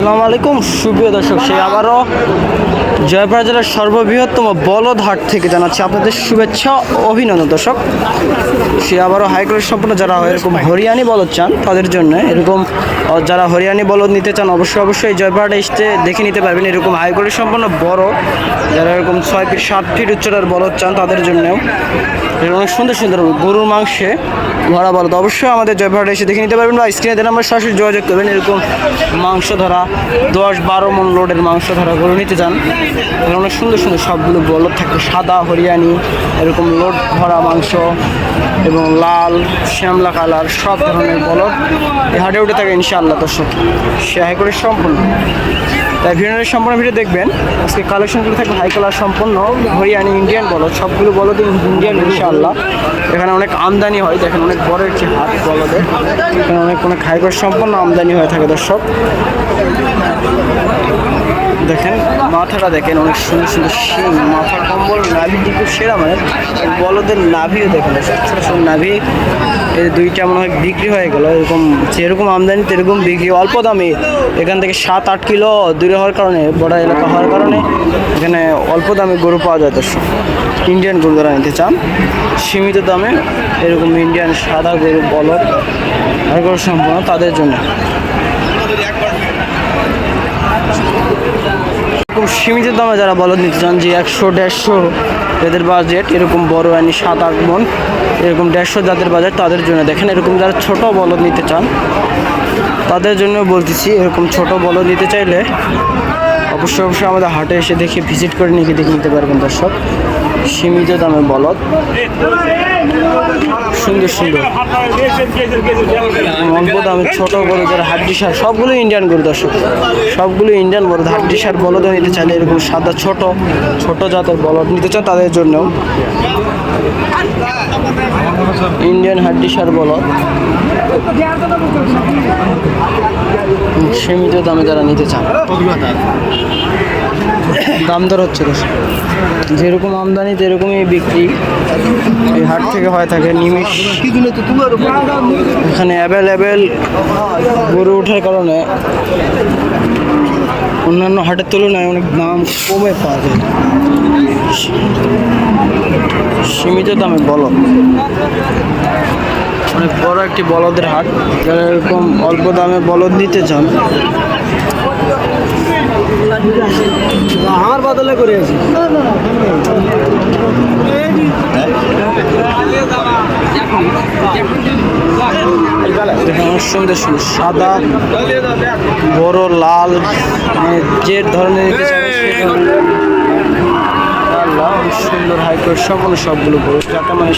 আসসালামু আলাইকুম সুপ্রিয় দর্শক, সেই আবারও জয়পুরহাট জেলার সর্ববৃহত্তম বলদ হাট থেকে জানাচ্ছি আপনাদের শুভেচ্ছা ও অভিনন্দন। দর্শক, সে আবারও হাইক্লাস সম্পূর্ণ যারা এরকম হরিয়ানি বলদ চান তাদের জন্য, এরকম যারা হরিয়ানি বলদ নিতে চান অবশ্যই জয়পুরহাটে এসে দেখে নিতে পারবেন। এরকম হাইক্লাস সম্পূর্ণ বড়, যারা এরকম 6 ফিট 7 ফিট উচ্চতার বলদ চান তাদের জন্যও অনেক সুন্দর সুন্দর গরুর মাংসে ভরা বলদ অবশ্যই আমাদের জয়পুরহাটে এসে দেখে নিতে পারবেন, বা স্ক্রিনে দেন আমরা সরাসরি যোগাযোগ করবেন। এরকম মাংস ধরা 10-12 মণ লোডের মাংস ধরা গরু নিতে চান, অনেক সুন্দর সুন্দর সবগুলো বলদ থাকবে, সাদা হরিয়ানি এরকম লোড ভরা মাংস এবং লাল শ্যামলা কালার সব ধরনের বলদ এই হাটে উঠে থাকে ইনশাআল্লাহ। দর্শক, সে হাই করে সম্পূর্ণ, তাই ভিডিওর সম্পূর্ণ ভিডিও দেখবেন। আজকে কালেকশনগুলো থাকবে হাই কালার সম্পূর্ণ হরিয়ানি ইন্ডিয়ান বলদ, সবগুলো বলদ ইন্ডিয়ান ইনশাআল্লাহ। এখানে অনেক আমদানি হয়, দেখেন অনেক বড় একটি হাট বলদের, এখানে অনেক হাই করে সম্পূর্ণ আমদানি হয়ে থাকে। দর্শক দেখেন মাথাটা দেখেন, অনেক সুন্দর সুন্দর শিং, মাথার কম্বল, নাভি কিন্তু সেরা, মানে বলদের নাভিও দেখেন ছোটো ছোটো নাভি। এই দুইটা মনে হয় বিক্রি হয়ে গেল, এরকম যেরকম আমদানি সেরকম বিক্রি অল্প দামে। এখান থেকে 7-8 কিলো দূরে হওয়ার কারণে, বড় এলাকা হওয়ার কারণে এখানে অল্প দামে গরু পাওয়া যায়। দর্শক, ইন্ডিয়ান গরু যারা নিতে চান সীমিত দামে এরকম ইন্ডিয়ান সাদা গরু বলদ আর গরু সম্পূর্ণ তাদের জন্য খুব সীমিত দামে যারা বলদ নিতে চান, যে 100-150 এদের বাজেট, এরকম বড় আনি 7-8 মণ এরকম 150 যাদের বাজেট তাদের জন্য। দেখেন এরকম যারা ছোট বলদ নিতে চান তাদের জন্য বলতেছি, এরকম ছোট বলদ নিতে চাইলে অবশ্যই আমাদের হাটে এসে দেখে ভিজিট করে দেখে নিতে পারবেন। দর্শক, সীমিত দামে বলদ সুন্দর সুন্দর অল্প দামে ছোট গরু যারা হাড্ডি সার, সবগুলো ইন্ডিয়ান গরু। দর্শক, সবগুলো ইন্ডিয়ান বলদ, হাড্ডি সার বলদ নিতে চাইলে এরকম সাদা ছোট ছোট জাতের বলদ নিতে চান তাদের জন্যও ইন্ডিয়ান হাড্ডি সার বলদ সীমিত দামে যারা নিতে চান। দাম দর হচ্ছে যেরকম আমদানি সেরকমই বিক্রি এই হাট থেকে হয়ে থাকে নিমিষ। এখানে অ্যাভেলেবেল গরু ওঠার কারণে অন্যান্য হাটের তুলনায় অনেক দাম কমে পাওয়া যায়। সীমিত দামে বলদ, অনেক বড় একটি বলদের হাট, যারা এরকম অল্প দামে বলদ নিতে চান আমার বদলে করে আছি। সুন্দর সুন্দর সাদা বড় লাল, যে ধরনের সুন্দর হাইকোর্ট সবগুলো গরু যাতে মানে